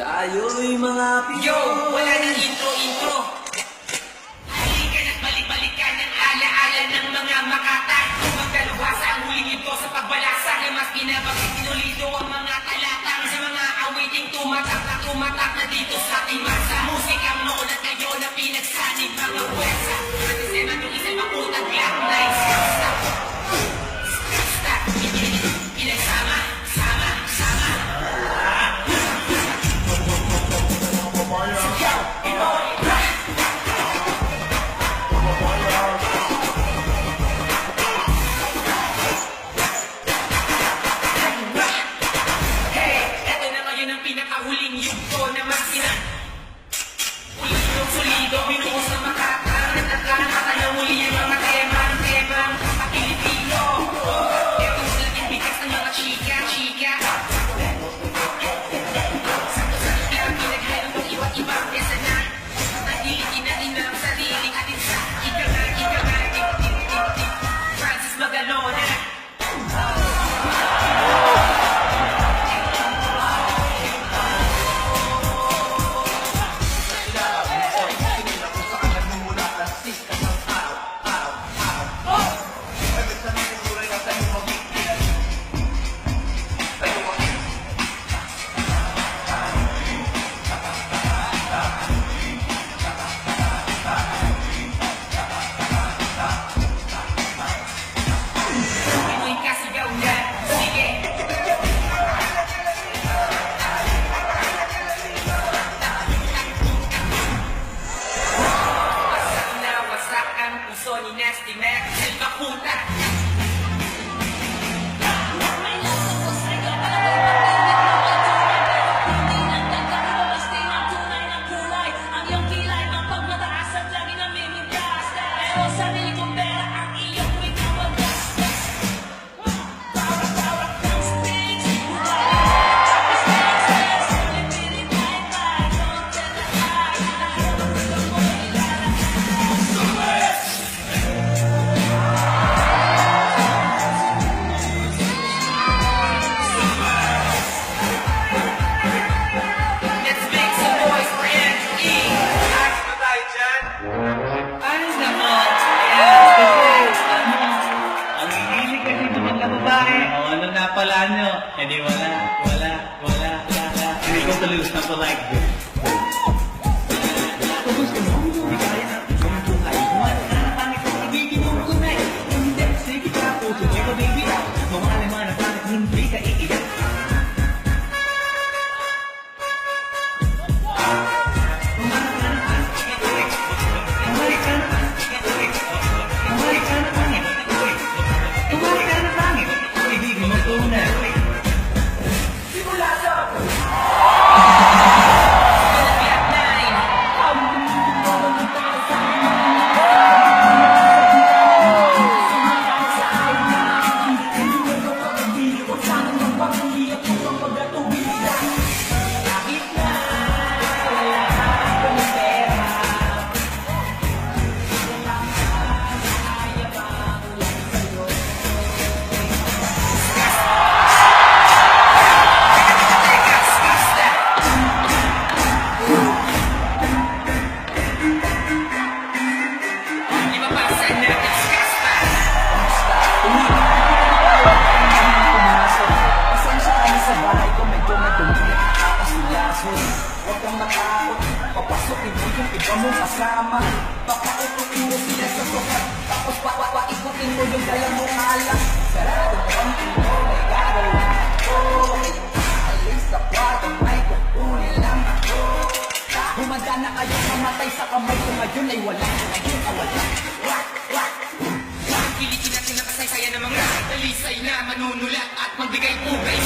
Tayo'y mga Pinoy. Yo, wala nang intro-intro. Halika na't balik-balikan ang alaala ng mga makata. Magdalubhasa ang huling ito sa pagbalasa na mas pinabagay pinulido ang mga talatang sa mga awiting tumatak na dito sa ating masa. Musikang noon at ngayon na pinagsanib mga pwersa. At isema yung isang makutag lang na iskasta. Skasta, pinagsama, sama. Pinakahuling yugto na makina Solido, binuos na makakang Nagkakata na muli ang mga temang Pilipino Ito mo laging bigas ng mga chika Ang pinaghalong ng iba't ibang pesa na Nagilitin natin ang sariling atin sa Ika nga, Francis Magalona Sony Nasty Mac, Silva Puta. Ang iyong kilay, ang pagmataas at lagi na mimigas. Pero sarili kong pera ang iyong ikawagastos. Tawag ng speech. Let's make some noise for Andrew E. Ayos na tayo dyan. Ayos naman. Ayan, kasi ang hihilig kasi ng mga babae. O ano na pala nyo? Eh di wala. Hindi ko tuloy gusto ko like this. Kung gusto mo, hindi kaya na yung tunay. Pangit ang ibigin mong tunay. Hindi, sige ka po, tuloy ko baby. Mawala man ang pangit, hindi ka iiyak. Huwag kang matakot, papasokin mo yung iba mong kasama. Papautukin mo sila sa sukat, tapos papaikutin mo yung dala mong alak. Sarado mo ang ino, may gagawin ako. Alis sa kwarto, may kukunin lang ako. Humanda na kayo mamatay sa kamay ko ngayon ay wala. Pilitin natin ang kasaysayan ng mga dalisay na manunulat at magbigay pugay